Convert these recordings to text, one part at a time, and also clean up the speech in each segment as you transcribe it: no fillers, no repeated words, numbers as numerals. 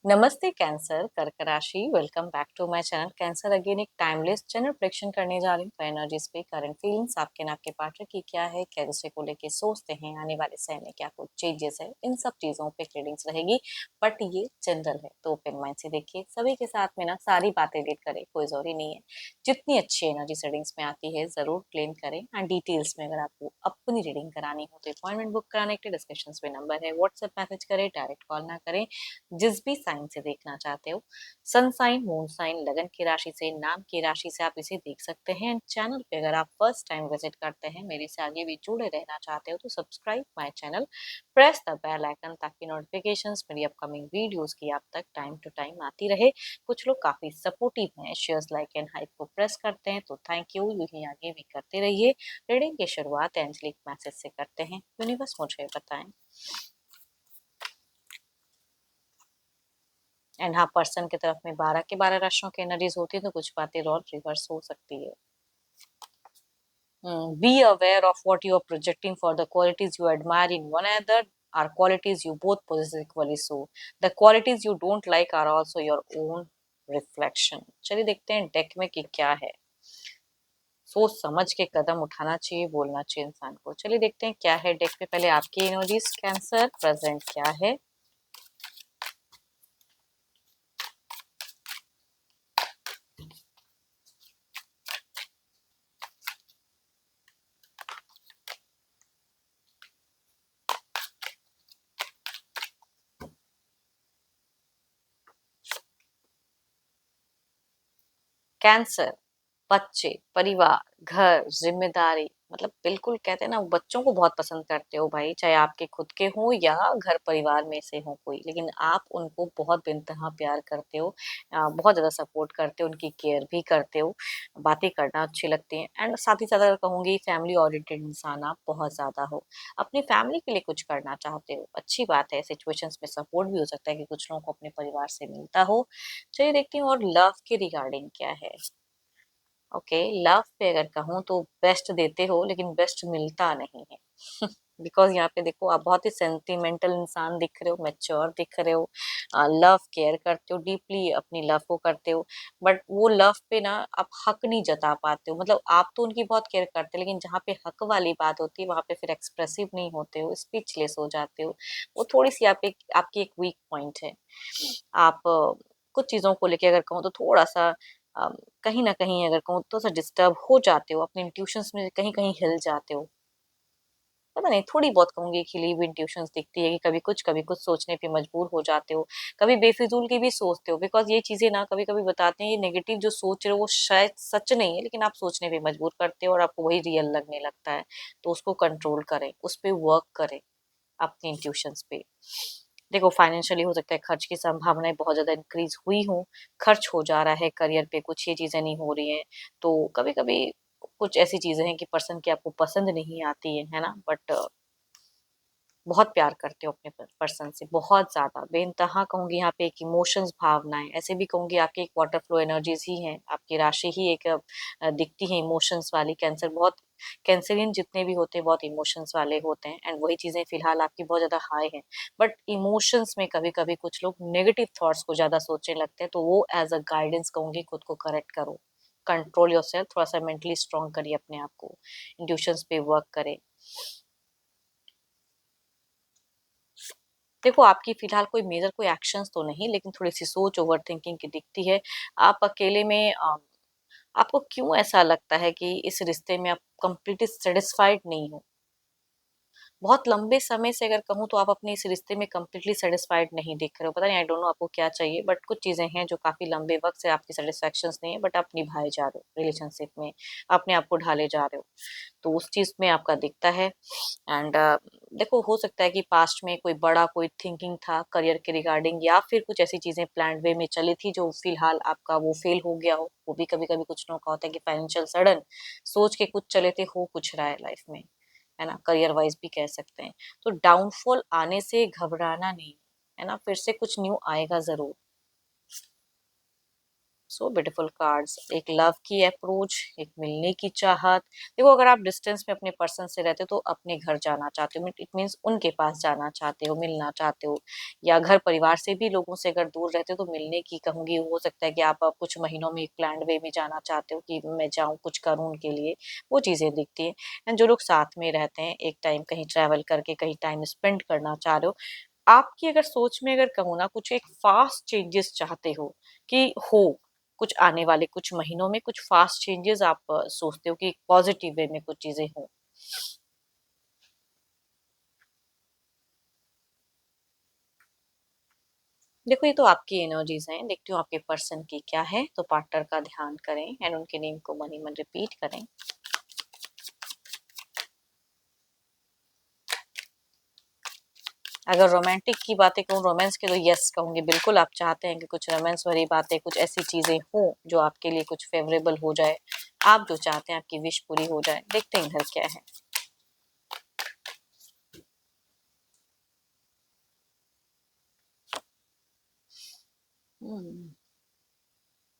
नमस्ते कैंसर कर्क राशि। Welcome back to my channel Cancer. Again एक टाइमलेस जनरल प्रेडिक्शन करने जा रही हूँ। एनर्जीज पे करंट फीलिंग्स आपके ना आपके पार्टनर की क्या है, कैसे को लेके सोचते हैं, आने वाले समय में क्या कुछ चेंजेस है, इन सब चीजों पे रीडिंग्स रहेगी। बट ये जनरल है तो ओपन माइंड से देखिए। सभी के साथ में ना सारी बातें रीड करें, कोई जरूरी नहीं है। जितनी अच्छी एनर्जी रीडिंग्स में आती है जरूर क्लेम करें। एंड डिटेल्स में अगर आपको अपनी रीडिंग करानी हो तो अपॉइंटमेंट बुक कराने के लिए डिस्क्रिप्शन पे नंबर है, व्हाट्सएप मैसेज करें, डायरेक्ट कॉल ना करें। जिस भी साइन से देखना चाहते हो, सन साइन, मून साइन, लगन की राशि से, नाम की राशि से आप इसे देख सकते हैं। चैनल पे अगर आप फर्स्ट टाइम विजिट करते हैं, मेरे से आगे भी जुड़े रहना चाहते हो तो subscribe my channel, press the bell icon ताकि नोटिफिकेशंस मेरी अपकमिंग वीडियोस की आप तक टाइम टू टाइम आती रहे। कुछ लोग काफी सपोर्टिव हैं, शेयर्स, लाइक एंड हाइप को प्रेस करते हैं तो थैंक यू, यूं ही आगे भी करते रहिए। रीडिंग की शुरुआत एंजलिक मैसेज से करते हैं। यूनिवर्स मुझे बताएं। एंड हाँ, पर्सन की तरफ में 12 के 12 राशियों की एनर्जीज होती है तो कुछ बातें रोल रिवर्स हो सकती है। Be aware of what you are projecting, for the qualities you admire in one another are qualities you both possess equally. So the qualities you don't like are also your own reflection. चलिए देखते हैं deck में कि क्या है। सोच समझ के कदम उठाना चाहिए, बोलना चाहिए इंसान को। चलिए देखते हैं क्या है डेक पे। पहले आपकी एनर्जीज कैंसर प्रेजेंट क्या है। कैंसर, बच्चे, परिवार, घर, जिम्मेदारी, मतलब बिल्कुल कहते हैं ना, बच्चों को बहुत पसंद करते हो भाई, चाहे आपके खुद के हो या घर परिवार में से हो कोई, लेकिन आप उनको बहुत बेइंतहा प्यार करते हो। बहुत ज्यादा सपोर्ट करते हो, उनकी केयर भी करते हो। बातें करना अच्छी लगती हैं। एंड साथ ही साथ अगर कहूंगी, फैमिली ओरिएंटेड इंसान आप बहुत ज्यादा हो। अपनी फैमिली के लिए कुछ करना चाहते हो, अच्छी बात है। सिचुएशंस में सपोर्ट भी हो सकता है कि कुछ लोगों को अपने परिवार से मिलता हो। चलिए देखती हूँ और लव के रिगार्डिंग क्या है। ओके, लव पे अगर कहूँ तो बेस्ट देते हो लेकिन बेस्ट मिलता नहीं है। बिकॉज यहाँ पे देखो, आप बहुत ही सेंटिमेंटल इंसान दिख रहे हो, मैच्योर दिख रहे हो। लव केयर करते हो, डीपली अपनी लव को करते हो। बट वो लव पे ना आप हक नहीं जता पाते हो। मतलब आप तो उनकी बहुत केयर करते हो, लेकिन जहाँ पे हक वाली बात होती है वहां पे फिर एक्सप्रेसिव नहीं होते हो, स्पीचलेस हो जाते हो। वो थोड़ी सी आपकी एक वीक पॉइंट है। आप कुछ चीजों को लेके अगर कहूँ तो थोड़ा सा कहीं ना कहीं अगर कहूँ तो सा डिस्टर्ब हो जाते हो, अपने इंट्यूशंस में कहीं कहीं हिल जाते हो। पता नहीं, थोड़ी बहुत कहूंगी खिली हुई इंट्यूशंस दिखती है कि कभी कुछ सोचने पे मजबूर हो जाते हो। कभी बेफिजूल की भी सोचते हो, बिकॉज ये चीजें ना कभी कभी बताते हैं ये नेगेटिव जो सोच रहे हो वो शायद सच नहीं है, लेकिन आप सोचने पे मजबूर करते हो और आपको वही रियल लगने लगता है। तो उसको कंट्रोल करें, उस पर वर्क करें, अपनी इंट्यूशंस पे। देखो, फाइनेंशियली हो सकता है खर्च की संभावनाएं बहुत ज्यादा इंक्रीज हुई हो। खर्च हो जा रहा है करियर पे, कुछ ये चीजें नहीं हो रही हैं। तो कभी कभी कुछ ऐसी चीजें हैं कि पर्सन की आपको पसंद नहीं आती है ना। बट बहुत प्यार करते हो अपने पर्सन से, बहुत ज्यादा बेइंतहा कहूंगी। यहाँ पे एक इमोशंस, भावनाएं, ऐसे भी कहूंगी आपकी एक वाटर फ्लो एनर्जीज ही है। आपकी राशि ही एक दिखती है इमोशंस वाली। कैंसर बहुत, कैंसरियन जितने भी होते हैं बहुत इमोशंस वाले होते हैं। एंड वही चीजें फिलहाल आपकी बहुत ज्यादा हाई है। बट इमोशंस में कभी कभी कुछ लोग नेगेटिव थॉट्स को ज्यादा सोचने लगते हैं, तो वो एज अ गाइडेंस कहूंगी, खुद को करेक्ट करो, कंट्रोल योरसेल्फ, थोड़ा सा मेंटली स्ट्रांग करिए अपने आप को, इंट्यूशंस पे वर्क करें। देखो, आपकी फिलहाल कोई मेजर कोई एक्शंस तो नहीं, लेकिन थोड़ी सी सोच ओवर थिंकिंग की दिखती है। आप अकेले में आपको क्यों ऐसा लगता है कि इस रिश्ते में आप कंप्लीटली सेटिस्फाइड नहीं हो। बहुत लंबे समय से अगर कहूँ तो आप अपने इस रिश्ते में कंप्लीटली सेटिस्फाइड नहीं दिख रहे हो। पता नहीं, आई डोंट नो आपको क्या चाहिए, बट कुछ चीजें हैं जो काफी लंबे वक्त से आपकी सेटिस्फेक्शन नहीं है, बट आप निभाए जा रहे हो रिलेशनशिप में, अपने आप को ढाले जा रहे हो। तो उस चीज में आपका दिखता है। एंड देखो, हो सकता है कि पास्ट में कोई बड़ा कोई थिंकिंग था करियर के रिगार्डिंग, या फिर कुछ ऐसी चीजें प्लान वे में चली थी जो फिलहाल आपका वो फेल हो गया हो। वो भी कभी कभी कुछ लोगों का होता है कि फाइनेंशियल सडन सोच के कुछ चले थे, हो कुछ रहा है लाइफ में, है ना, करियर वाइज भी कह सकते हैं। तो डाउनफॉल आने से घबराना नहीं, है ना, फिर से कुछ न्यू आएगा जरूर। सो ब्यूटीफुल कार्ड्स, एक लव की अप्रोच, एक मिलने की चाहत। देखो अगर आप डिस्टेंस में अपने पर्सन से रहते हो तो अपने घर जाना चाहते हो, इट मीन्स उनके पास जाना चाहते हो, मिलना चाहते हो। या घर परिवार से भी लोगों से अगर दूर रहते हो तो मिलने की कहूंगी, हो सकता है कि आप अब कुछ महीनों में एक प्लान्ड वे में जाना चाहते हो कि मैं जाऊं कुछ करूं उनके लिए, वो चीजें दिखती है। एंड जो लोग साथ में रहते हैं एक टाइम कहीं ट्रैवल करके कहीं टाइम स्पेंड करना चाह रहे हो, आपकी अगर सोच में अगर कहूँ ना कुछ एक फास्ट चेंजेस चाहते हो कि हो, कुछ आने वाले कुछ महीनों में कुछ फास्ट चेंजेस आप सोचते हो कि पॉजिटिव वे में कुछ चीजें हो। देखो ये तो आपकी एनर्जीज हैं, देखती हूँ आपके पर्सन की क्या है। तो पार्टनर का ध्यान करें एंड उनके नेम को मन ही मन रिपीट करें। अगर रोमांटिक की बातें कहूँ, रोमांस के, तो यस कहूंगी, बिल्कुल आप चाहते हैं कि कुछ रोमांस भरी बातें, कुछ ऐसी चीजें हो जो आपके लिए कुछ फेवरेबल हो जाए। आप जो चाहते हैं आपकी विश पूरी हो जाए। देखते हैं इधर क्या है।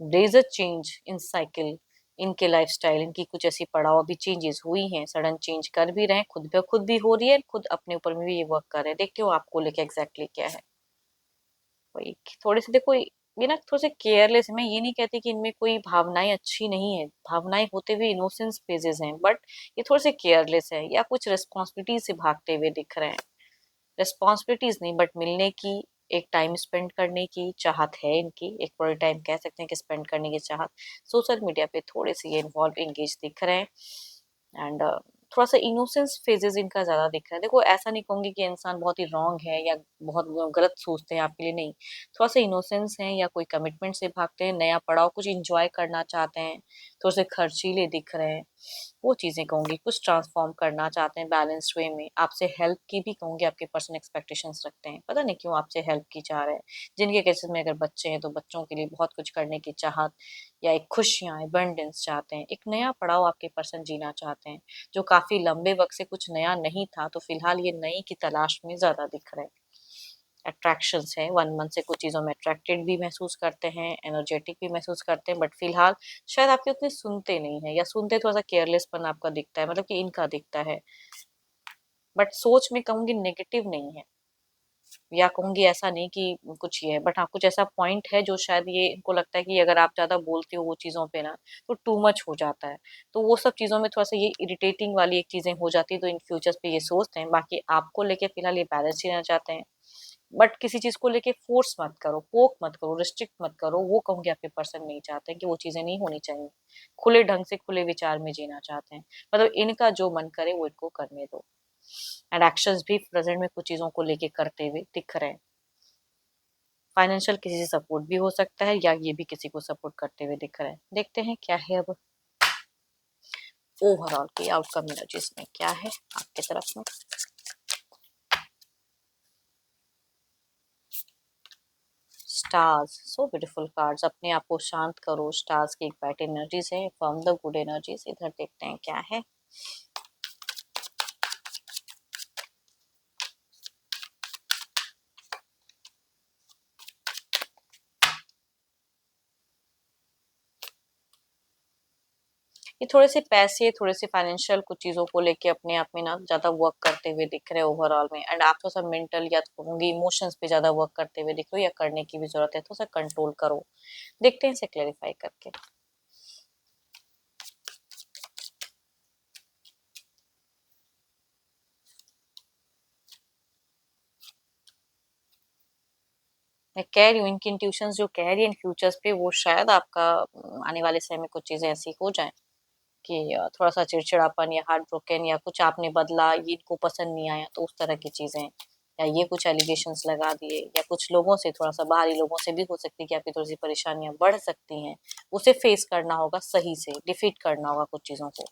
There is a change in cycle, इनके लाइफस्टाइल, इनकी कुछ ऐसी पड़ाव अभी चेंजेस हुई हैं, सडन चेंज कर भी रहे हैं, खुद पे खुद भी हो रही है, खुद अपने ऊपर में भी ये वर्क कर रहे हैं। देखते हो आपको लेके एग्जैक्टली क्या है। वही थोड़े से देखो ये ना थोड़े से केयरलेस है। मैं ये नहीं कहती कि इनमें कोई भावनाएं अच्छी नहीं है, भावनाएं होते हुए इनोसेंस फेजेस हैं, बट ये थोड़े से केयरलेस है या कुछ रिस्पॉन्सिबिलिटी से भागते हुए दिख रहे हैं। रिस्पॉन्सिबिलिटीज नहीं बट मिलने की, एक टाइम स्पेंड करने की चाहत है इनकी, एक पूरे टाइम कह सकते हैं कि स्पेंड करने की चाहत। सोशल मीडिया पे थोड़े से ये इन्वॉल्व एंगेज दिख रहे हैं। एंड थोड़ा सा इनोसेंस फेजेस इनका ज्यादा दिख रहा है। देखो ऐसा नहीं कहूंगी कि इंसान बहुत ही रॉन्ग है या बहुत गलत सोचते हैं आपके लिए, नहीं। थोड़ा सा इनोसेंस है या कोई कमिटमेंट से भागते हैं, नया पड़ाव कुछ इंजॉय करना चाहते हैं, थोड़े से खर्चीले दिख रहे हैं, वो चीजें कहूंगी। कुछ ट्रांसफॉर्म करना चाहते हैं बैलेंस्ड वे में, आपसे हेल्प की भी कहूंगी, आपके पर्सन एक्सपेक्टेशंस रखते हैं, पता नहीं क्यों आपसे हेल्प की चाह रहे हैं। जिनके केसेस में अगर बच्चे हैं तो बच्चों के लिए बहुत कुछ करने की चाहत, या एक खुशियां एबंडेंस चाहते हैं, एक नया पड़ाव आपके पर्सन जीना चाहते हैं जो काफी लंबे वक्त से कुछ नया नहीं था, तो फिलहाल ये नई की तलाश में ज्यादा दिख रहे हैं। अट्रैक्शंस है, 1 मंथ से कुछ चीजों में अट्रैक्टेड भी महसूस करते हैं, एनर्जेटिक भी महसूस करते हैं, बट फिलहाल शायद आपके उतने सुनते नहीं है, या सुनते थोड़ा सा केयरलेसपन आपका दिखता है, मतलब कि इनका दिखता है। बट सोच में कहूंगी नेगेटिव नहीं है, या कहूंगी ऐसा नहीं कि कुछ ये है, बट हाँ कुछ ऐसा पॉइंट है जो शायद ये इनको लगता है कि अगर आप ज्यादा बोलते हो वो चीजों पे ना तो टू मच हो जाता है। तो वो सब चीजों में थोड़ा सा ये इरिटेटिंग वाली एक चीजें हो जाती है, तो इन फ्यूचर्स पे ये सोचते हैं। बाकी आपको लेके फिलहाल ये बैलेंस रहना चाहते हैं, बट किसी चीज को लेके फोर्स मत करो, पोक मत करो, रिस्ट्रिक्ट मत करो, वो कहूंगी आपके पर्सन नहीं चाहते हैं कि वो चीजें नहीं होनी चाहिए। खुले ढंग से खुले विचार में जीना चाहते हैं, मतलब इनका जो मन करे वो इनको करने दो। एंड एक्शंस भी प्रेजेंट में कुछ चीजों को लेके करते हुए दिख रहे हैं। फाइनेंशियल किसी से सपोर्ट भी हो सकता है, या ये भी किसी को सपोर्ट करते हुए दिख रहा है। देखते हैं क्या है अब ओवरऑल की आउटकम एनर्जीज में क्या है आपके तरफ में। स्टार्स, सो ब्यूटीफुल कार्ड्स, अपने आप को शांत करो। स्टार्स की एक बैट एनर्जीज है, फ्रॉम द गुड एनर्जीज। इधर देखते हैं क्या है। ये थोड़े से पैसे, थोड़े से फाइनेंशियल कुछ चीजों को लेके अपने आप में ना ज्यादा वर्क करते हुए दिख रहे हैं ओवरऑल में। एंड आप थोड़ा सा मेंटल या तो कहूंगी इमोशंस पे ज्यादा वर्क करते हुए दिख रहे हो, या करने की भी जरूरत है, थोड़ा सा कंट्रोल करो। देखते हैं इसे क्लेरिफाई करके। मैं कह रही हूँ इनकी इंट्यूशंस जो कह रही है इन फ्यूचर्स पे, वो शायद आपका आने वाले समय में कुछ चीजें ऐसी हो जाएं कि थोड़ा सा चिड़चिड़ापन या हार्ट ब्रोकन, या कुछ आपने बदला ये इनको पसंद नहीं आया, तो उस तरह की चीजें, या ये कुछ एलिगेशंस लगा दिए, या कुछ लोगों से थोड़ा सा बाहरी लोगों से भी हो सकती है कि आपकी थोड़ी सी परेशानियां बढ़ सकती हैं। उसे फेस करना होगा, सही से डिफीट करना होगा कुछ चीजों को।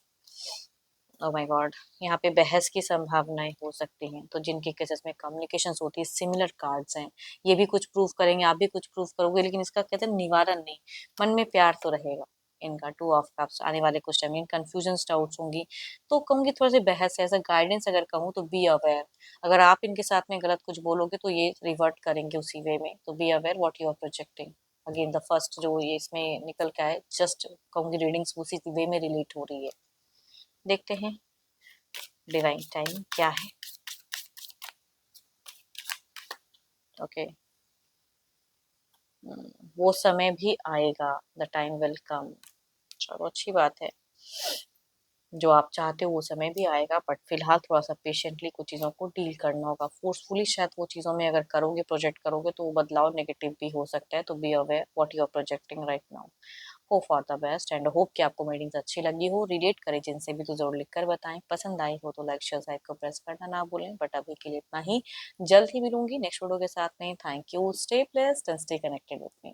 ओह माय गॉड, यहाँ पे बहस की संभावनाएं हो सकती हैं, तो जिनके केसेस में कम्युनिकेशंस होती है, सिमिलर कार्ड्स हैं, ये भी कुछ प्रूव करेंगे, आप भी कुछ प्रूव करोगे, लेकिन इसका कहते हैं निवारण नहीं। मन में प्यार तो रहेगा इनका। 2 ऑफ कप्स आने वाले कुछ टाइम इन कंफ्यूजन डाउट्स होंगी, तो कहूंगी थोड़ा सी बहस है, ऐसा गाइडेंस अगर कहूँ तो बी अवेयर। अगर आप इनके साथ में गलत कुछ बोलोगे तो ये रिवर्ट करेंगे उसी वे में, तो be aware what you are projecting. Again the first जो ये इसमें निकल के आए, जस्ट कहूंगी रीडिंग्स उसी वे में रिलेट हो रही है। देखते हैं डिवाइन टाइम क्या है। ओके, वो समय भी आएगा, द टाइम विल कम। चलो अच्छी बात है, जो आप चाहते हो वो समय भी आएगा, बट फिलहाल थोड़ा सा पेशेंटली कुछ चीज़ों को डील करना होगा। फोर्सफुली शायद वो चीज़ों में अगर करोगे, प्रोजेक्ट करोगे, तो वो बदलाव नेगेटिव भी हो सकता है। तो be aware what you are projecting right now. Hope for the best and hope कि आपको मीटिंग्स अच्छी लगी हो। रिलेट करें जिनसे भी तो जरूर लिख कर बताएं। पसंद आई हो तो लाइक शेयर साइड को प्रेस करना ना भूलें। बट अभी के लिए इतना ही, जल्द ही मिलूंगी नेक्स्ट वीडियो के साथ में। Thank you, stay blessed and stay connected with me.